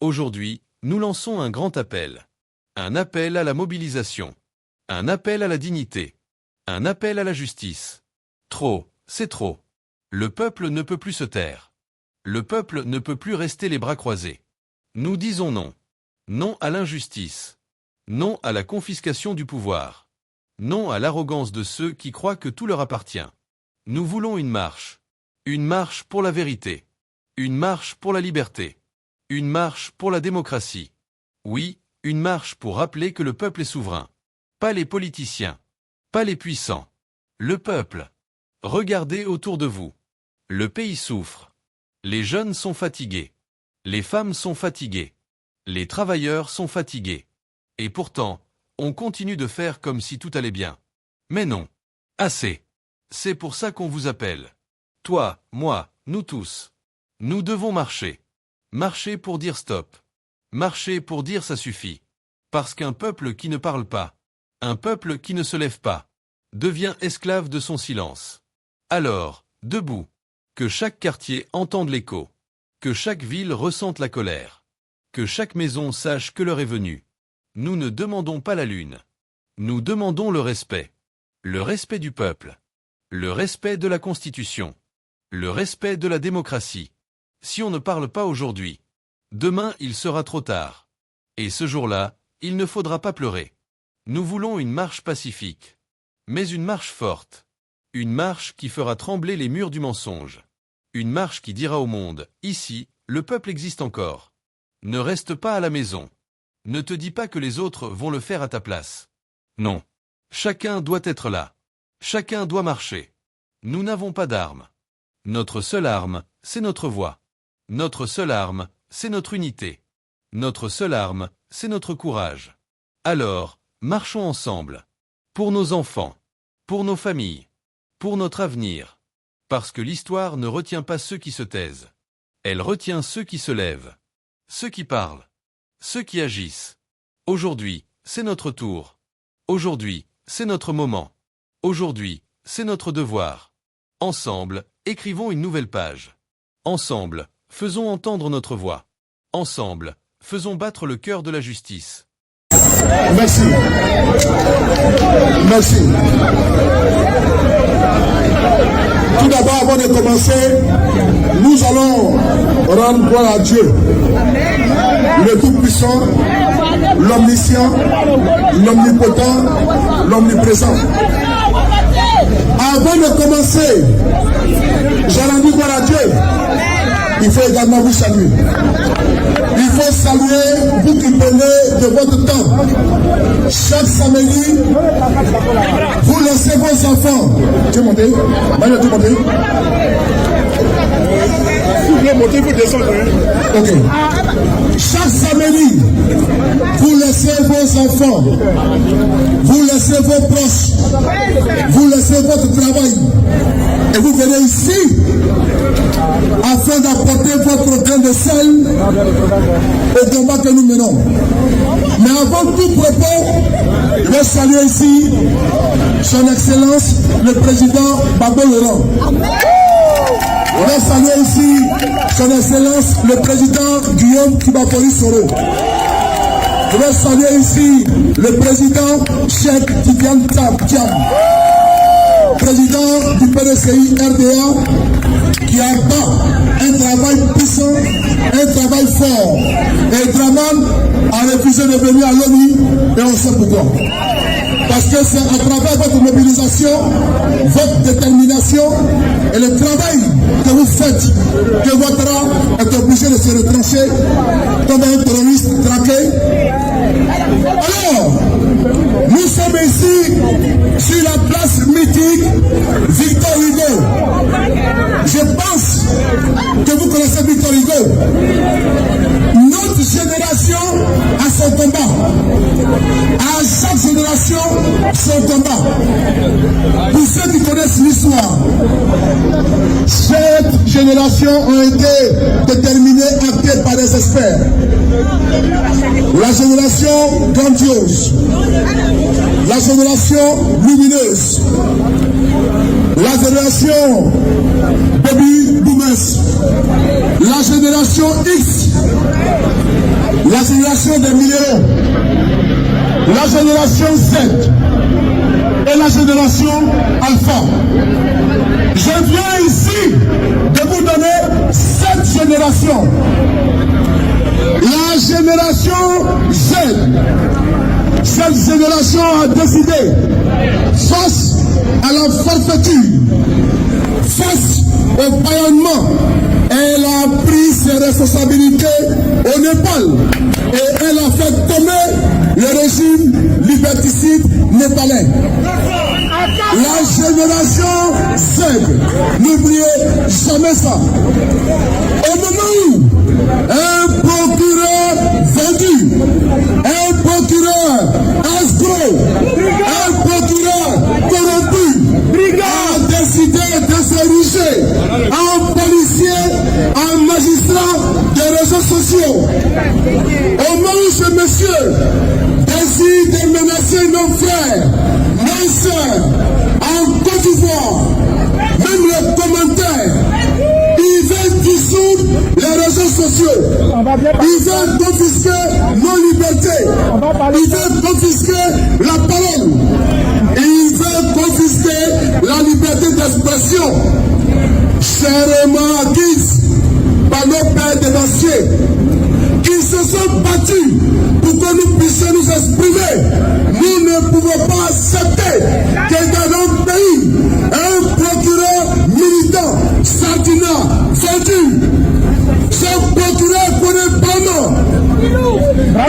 Aujourd'hui, nous lançons un grand appel. Un appel à la mobilisation. Un appel à la dignité. Un appel à la justice. Trop, c'est trop. Le peuple ne peut plus se taire. Le peuple ne peut plus rester les bras croisés. Nous disons non. Non à l'injustice. Non à la confiscation du pouvoir. Non à l'arrogance de ceux qui croient que tout leur appartient. Nous voulons une marche. Une marche pour la vérité. Une marche pour la liberté. Une marche pour la démocratie. Oui, une marche pour rappeler que le peuple est souverain. Pas les politiciens. Pas les puissants. Le peuple. Regardez autour de vous. Le pays souffre. Les jeunes sont fatigués. Les femmes sont fatiguées. Les travailleurs sont fatigués. Et pourtant, on continue de faire comme si tout allait bien. Mais non. Assez. C'est pour ça qu'on vous appelle. Toi, moi, nous tous. Nous devons marcher. Marcher pour dire stop. Marcher pour dire ça suffit. Parce qu'un peuple qui ne parle pas, un peuple qui ne se lève pas, devient esclave de son silence. Alors, debout. Que chaque quartier entende l'écho. Que chaque ville ressente la colère. Que chaque maison sache que l'heure est venue. Nous ne demandons pas la lune. Nous demandons le respect. Le respect du peuple. Le respect de la Constitution. Le respect de la démocratie. Si on ne parle pas aujourd'hui, demain il sera trop tard. Et ce jour-là, il ne faudra pas pleurer. Nous voulons une marche pacifique. Mais une marche forte. Une marche qui fera trembler les murs du mensonge. Une marche qui dira au monde, ici, le peuple existe encore. Ne reste pas à la maison. Ne te dis pas que les autres vont le faire à ta place. Non. Chacun doit être là. Chacun doit marcher. Nous n'avons pas d'armes. Notre seule arme, c'est notre voix. Notre seule arme, c'est notre unité. Notre seule arme, c'est notre courage. Alors, marchons ensemble. Pour nos enfants. Pour nos familles. Pour notre avenir. Parce que l'histoire ne retient pas ceux qui se taisent. Elle retient ceux qui se lèvent. Ceux qui parlent. Ceux qui agissent. Aujourd'hui, c'est notre tour. Aujourd'hui, c'est notre moment. Aujourd'hui, c'est notre devoir. Ensemble, écrivons une nouvelle page. Ensemble, faisons entendre notre voix. Ensemble, faisons battre le cœur de la justice. Merci. Merci. Tout d'abord, avant de commencer, nous allons rendre gloire à Dieu, le Tout-Puissant, l'Omniscient, l'Omnipotent, l'Omniprésent. Avant de commencer, j'ai rendu gloire à Dieu. Il faut également vous saluer. Il faut saluer, vous qui prenez de votre temps. Chaque samedi, vous laissez vos enfants. Tu es monté? Mario, tu es monté? Vous voulez monter, vous descendez. Ok. Chaque samedi, vous laissez vos enfants. Vous laissez vos proches. Vous laissez votre travail. Et vous venez ici afin d'apporter votre grain de sel au combat que nous menons. Mais avant tout propos, je vais saluer ici son Excellence le Président Babo Laurent. Je vais saluer ici son Excellence le Président Guillaume Kibapoli Soro. Je vais saluer ici le Président Cheikh Tidiane Thiam, Président du PDCI RDA, qui a un travail puissant, un travail fort. Et Draman a refusé de venir à l'ONU, et on sait pourquoi. Parce que c'est à travers votre mobilisation, votre détermination et le travail que vous faites que Ouattara est obligé de se retrancher comme un terroriste traqué. Alors, nous sommes ici sur la place mythique Victor Hugo. Je pense que vous connaissez Victor Hugo. Notre génération a son combat. À chaque génération, son combat. Pour ceux qui connaissent l'histoire, cette génération a été déterminée, actée par des experts. La génération grandiose, la génération lumineuse, la génération baby boomers, la génération X, la génération Z et la génération Alpha. Je viens ici de vous donner cette génération. La génération Z. Cette génération a décidé, face à la forfaiture, face au paillement, elle a pris ses responsabilités au Népal et elle a fait tomber le régime liberticide népalais. La génération Z, n'oubliez jamais ça. Au moment où un procureur vendu, un procureur escroc, un procureur corrompu a décidé de s'ériger en policier, en magistrat des réseaux sociaux. Au moment où ce monsieur décide de menacer nos frères, nos sœurs, en Côte d'Ivoire, même les commentaires, il veut dissoudre les réseaux sociaux, il veut confisquer nos libertés, il veut confisquer la parole, il veut confisquer la liberté d'expression, chèrement acquise par nos pères dénonciés, qui se sont battus pour que nous puissions nous exprimer. Nous ne pouvons pas accepter que dans notre pays, un procureur militant, Sardina, vendu, ce procureur connaît vraiment.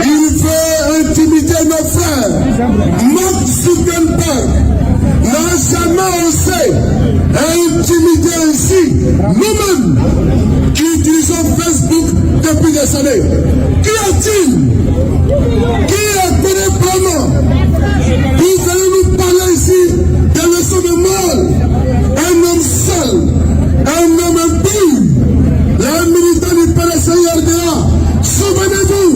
Il veut intimider nos frères. Mark Zuckerberg n'a jamais osé intimider ainsi nous-mêmes qui utilisons Facebook depuis des années. Qui est-il? Qui connaît vraiment? Vous allez nous parler ici de leçons de morale. Un homme seul, un homme impur, un militant du PLCI RDA. Souvenez-vous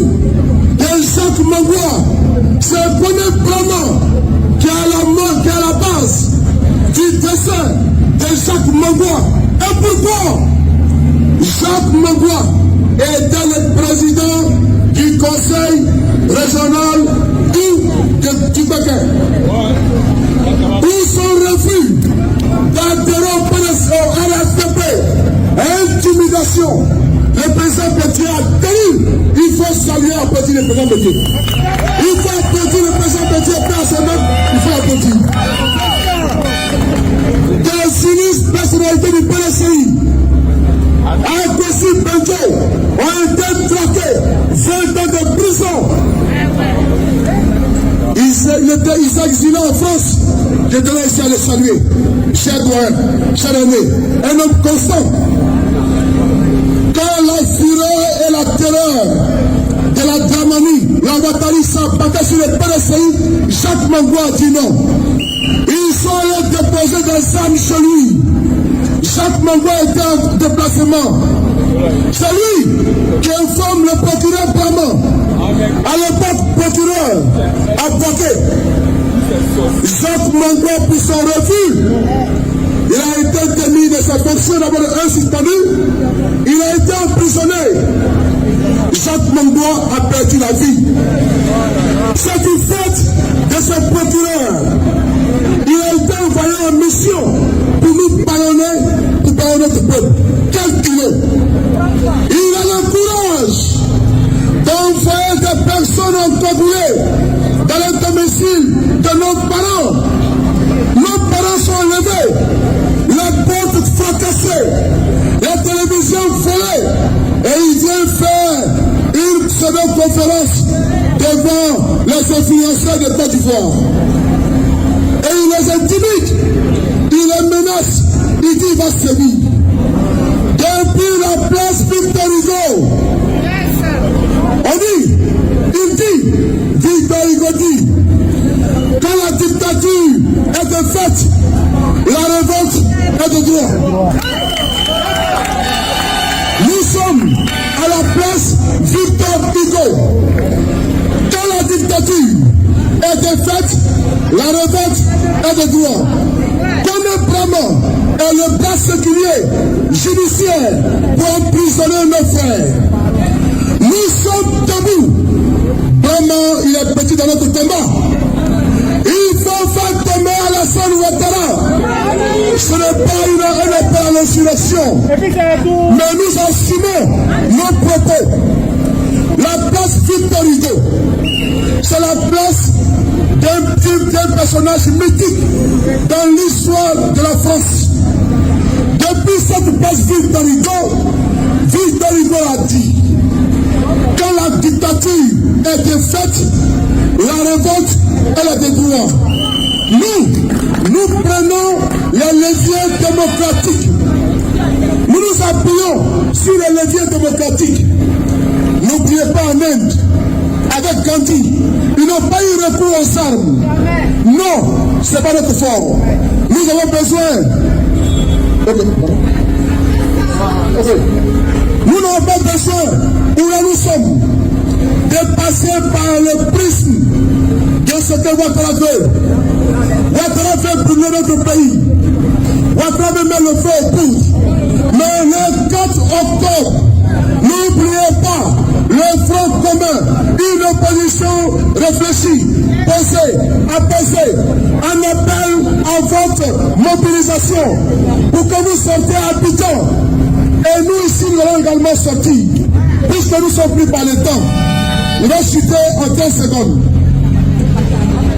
de Jacques Magua. C'est connaît vraiment qui est à la base du dessin de Jacques Magua. Et pourquoi Jacques Magua était le président du conseil régional du Béguin. Pour son refus d'adhérer au RSDP, intimidation, le président Bédié a tenu. Il faut saluer à petit le président Bédié. Il faut applaudir le président Bédié, personnel, il faut applaudir. Des sinistres personnalités du PLCI, Akosi Benjo, ont été traqués, 20 ans de prison. Il s'exilait en France. Je tenais ici à le saluer. Cher doyen, cher aîné, un homme constant. Quand la fureur et la terreur de la Dramanie, la Ouattari s'abattaient sur le PLCI, Jacques Magua a dit non. Ils sont allés déposer des armes chez lui. Jacques Magua était en déplacement. C'est lui qui informe le procureur Bramant. À l'époque, procureur a bloqué. Jacques Magua, pour son refus, il a été démis de sa fonction, d'abord suspendu. Il a été emprisonné. Jacques Magua a perdu la vie. C'est du fait de ce procureur. Il a été envoyé en mission pour nous pardonner, pour pardonner notre peuple. Quel kilo! Il a le courage d'envoyer des personnes encagoulées dans le domicile de nos parents. Nos parents sont enlevés, la porte fracassée, la télévision volée, et il vient faire une pseudo-conférence devant les influenceurs de Côte d'Ivoire. Et il les intimide, il les menace, il dit il va sévir. Depuis la place Victor Hugo, il dit, Victor Hugo dit, quand la dictature est de fait, la révolte est de droit. Nous sommes à la place Victor Hugo. Quand la dictature est de fait, la révolte est de droit. Comme vraiment est le bras séculier judiciaire pour emprisonner nos frères. Nous sommes debout. Vraiment, il est petit dans notre combat. d'insurrection. Mais nous assumons nos propos. La place Victor Hugo, c'est la place d'un personnage mythique dans l'histoire de la France. Depuis cette place Victor Hugo a dit, quand la dictature était faite, la révolte elle a des droits. Nous prenons les leviers démocratiques. Nous nous appuyons sur les leviers démocratiques. N'oubliez pas en Inde, avec Gandhi, ils n'ont pas eu recours aux armes. Non, ce n'est pas notre fort. Nous avons besoin. Nous n'avons pas besoin, où là nous sommes, de passer par le prisme de ce que Ouattara veut. Ouattara veut brûler notre pays. Ouattara veut mettre le feu au poudre. Mais le 4 octobre, n'oubliez pas le front commun, une opposition réfléchie, posée, apaisée, un appel à votre mobilisation pour que vous sortiez à Abidjan. Et nous ici, nous allons également sortir, puisque nous sommes pris par le temps. Je vais citer en 15 secondes.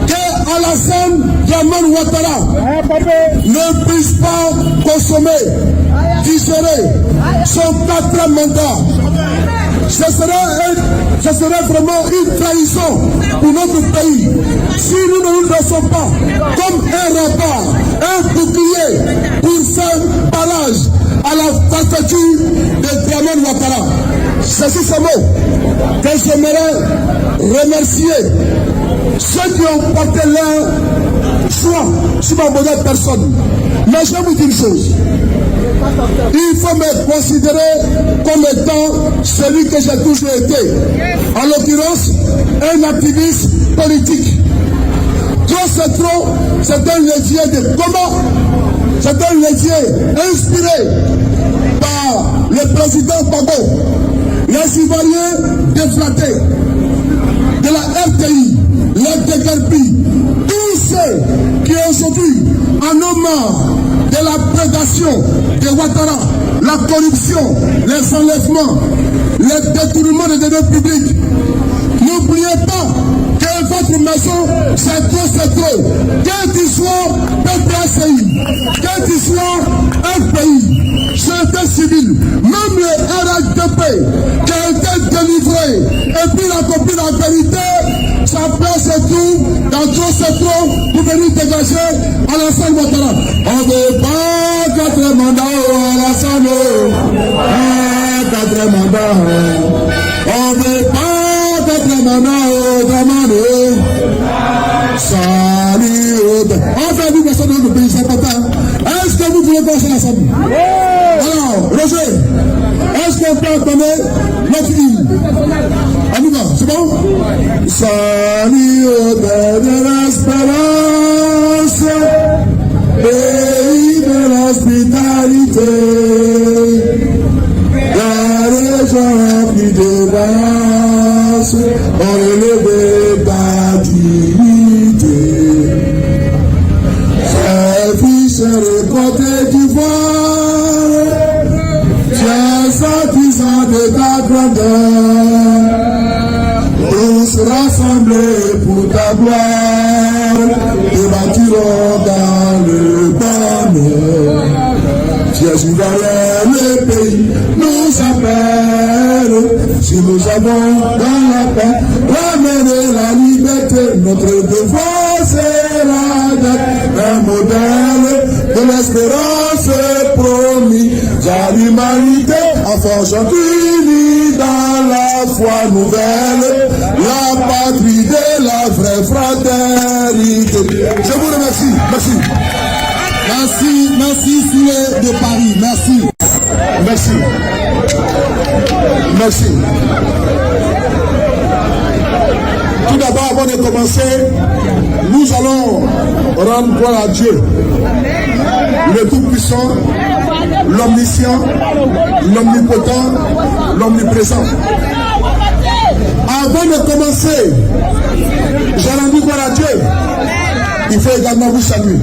Que Alassane Dramane Ouattara ne puisse pas consommer, digérer son 4e mandat. Ce serait vraiment une trahison pour notre pays si nous ne nous dressons pas comme un rempart, un bouclier pour faire barrage à la statue de Dramane Ouattara. C'est sur ce mot que j'aimerais remercier ceux qui ont porté leur choix sur ma modèle personne. Mais je vais vous dire une chose. Il faut me considérer comme étant celui que j'ai toujours été. En l'occurrence, un activiste politique. Trop c'est trop, c'est un levier de combat. C'est un levier inspiré par le président Gbagbo, les Ivoiriens déflatés, de la RTI, les déguerpis, tous ceux qui aujourd'hui en ont marre de la prédation de Ouattara, la corruption, les enlèvements, les détournements des deniers publics. N'oubliez pas que votre maison, c'est trop. Quel qu'il soit PPACI, quel qu'il soit un pays, société civile, même le RHDP qui a été délivré, et puis il a compris la vérité, sa place se trouve dans trop pour venir dégager Alassane Ouattara. On ne veut pas 4 mandats à Alassane, 4 mandats. On ne veut pas 4 mandats au Dramane. Salut. Enfin, nous, personne dans le pays, c'est important. Est-ce que vous voulez passer l'Assemblée? Alors, Roger, est-ce qu'on peut entendre notre île? On y va, c'est bon? Salut de l'espérance, pays de l'hospitalité, la région remplie de grâce, on élevé ta dignité. Fils récolté d'ivoire, tiens satisfaisant de ta grandeur, tous rassemblés pour ta gloire, débattiront dans le bonheur. Jésus derrière le pays nous appelle, si nous avons dans la paix ramener la liberté, notre devoir sera d'être un modèle de l'espérance promis à l'humanité, en forgeant unis dans la foi nouvelle, la patrie de la vraie fraternité. Je vous remercie. Merci. Merci Sylé de Paris. Merci. Tout d'abord, avant de commencer, nous allons rendre gloire à Dieu, le Tout-Puissant, l'Omniscient, l'Omnipotent, l'Omniprésent. Avant de commencer, j'ai rendu gloire à Dieu. Il faut également vous saluer.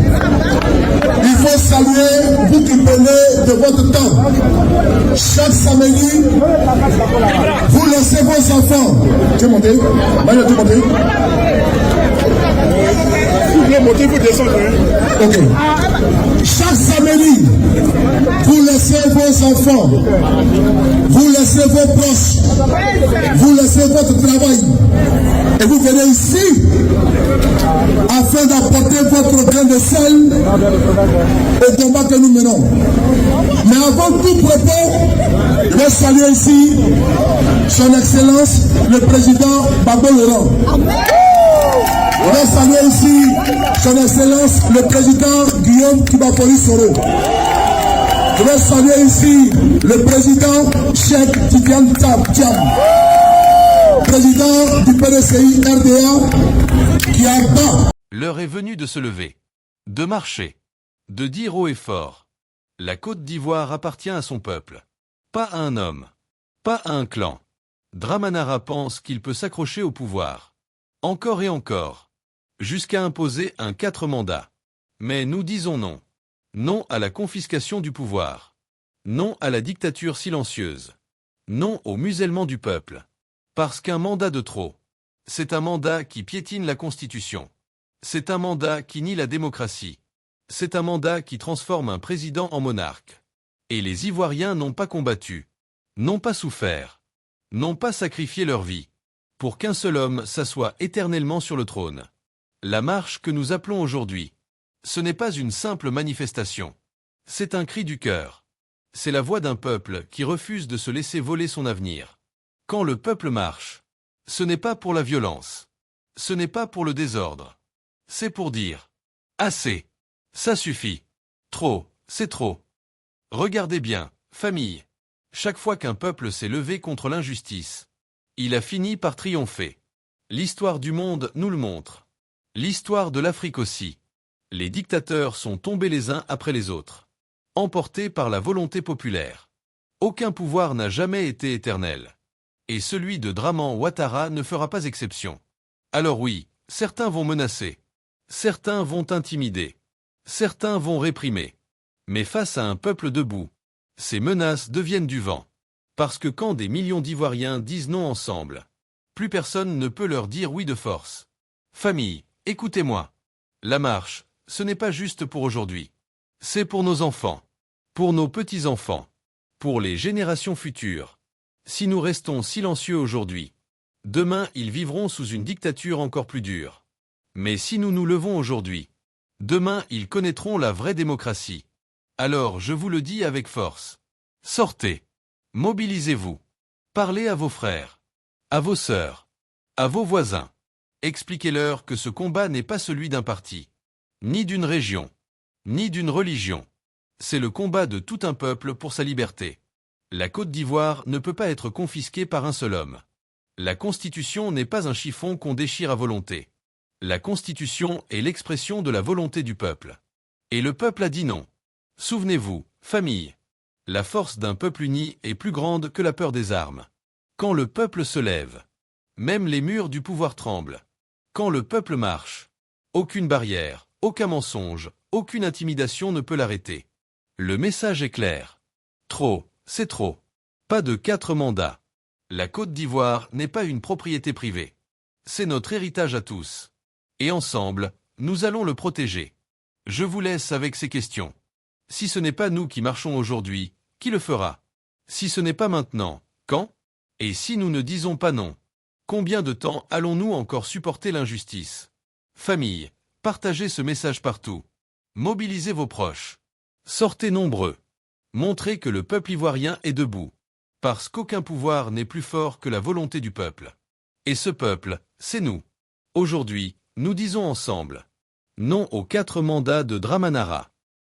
Il faut saluer, vous qui prenez de votre temps. Chaque samedi, vous laissez vos enfants. Tu es monté? Mario, tu es monté? Vous voulez monter, vous descendez. Ok. Chaque samedi, vous laissez vos enfants, vous laissez vos proches, vous laissez votre travail, et vous venez ici afin d'apporter votre grain de sel au combat que nous menons. Mais avant tout propos, je vais saluer ici son Excellence le Président Gbagbo Laurent. Je vais saluer ici son Excellence le Président Guillaume Kibakori Soro. Je vais saluer ici le Président Cheikh Tidiane Thiam, Président du PDCI RDA, qui a pas. L'heure est venue de se lever, de marcher, de dire haut et fort. La Côte d'Ivoire appartient à son peuple, pas à un homme, pas à un clan. Dramanara pense qu'il peut s'accrocher au pouvoir, encore et encore, jusqu'à imposer un 4 mandats. Mais nous disons non. Non à la confiscation du pouvoir. Non à la dictature silencieuse. Non au musellement du peuple. Parce qu'un mandat de trop, c'est un mandat qui piétine la Constitution. C'est un mandat qui nie la démocratie. C'est un mandat qui transforme un président en monarque. Et les Ivoiriens n'ont pas combattu, n'ont pas souffert, n'ont pas sacrifié leur vie, pour qu'un seul homme s'assoie éternellement sur le trône. La marche que nous appelons aujourd'hui, ce n'est pas une simple manifestation. C'est un cri du cœur. C'est la voix d'un peuple qui refuse de se laisser voler son avenir. Quand le peuple marche, ce n'est pas pour la violence. Ce n'est pas pour le désordre. C'est pour dire « Assez ! Ça suffit ! Trop, c'est trop !» Regardez bien, famille. Chaque fois qu'un peuple s'est levé contre l'injustice, il a fini par triompher. L'histoire du monde nous le montre. L'histoire de l'Afrique aussi. Les dictateurs sont tombés les uns après les autres, emportés par la volonté populaire. Aucun pouvoir n'a jamais été éternel. Et celui de Draman Ouattara ne fera pas exception. Alors oui, certains vont menacer. Certains vont intimider. Certains vont réprimer. Mais face à un peuple debout, ces menaces deviennent du vent. Parce que quand des millions d'Ivoiriens disent non ensemble, plus personne ne peut leur dire oui de force. Famille, écoutez-moi. La marche, ce n'est pas juste pour aujourd'hui. C'est pour nos enfants, pour nos petits-enfants, pour les générations futures. Si nous restons silencieux aujourd'hui, demain ils vivront sous une dictature encore plus dure. Mais si nous nous levons aujourd'hui, demain ils connaîtront la vraie démocratie. Alors je vous le dis avec force. Sortez. Mobilisez-vous. Parlez à vos frères, à vos sœurs, à vos voisins. Expliquez-leur que ce combat n'est pas celui d'un parti, ni d'une région, ni d'une religion. C'est le combat de tout un peuple pour sa liberté. La Côte d'Ivoire ne peut pas être confisquée par un seul homme. La Constitution n'est pas un chiffon qu'on déchire à volonté. La Constitution est l'expression de la volonté du peuple. Et le peuple a dit non. Souvenez-vous, famille, la force d'un peuple uni est plus grande que la peur des armes. Quand le peuple se lève, même les murs du pouvoir tremblent. Quand le peuple marche, aucune barrière, aucun mensonge, aucune intimidation ne peut l'arrêter. Le message est clair. Trop, c'est trop. Pas de 4 mandats. La Côte d'Ivoire n'est pas une propriété privée. C'est notre héritage à tous. Et ensemble, nous allons le protéger. Je vous laisse avec ces questions. Si ce n'est pas nous qui marchons aujourd'hui, qui le fera? Si ce n'est pas maintenant, quand? Et si nous ne disons pas non, combien de temps allons-nous encore supporter l'injustice? Famille, partagez ce message partout. Mobilisez vos proches. Sortez nombreux. Montrez que le peuple ivoirien est debout. Parce qu'aucun pouvoir n'est plus fort que la volonté du peuple. Et ce peuple, c'est nous. Aujourd'hui, nous disons ensemble non aux 4 mandats de Dramanara.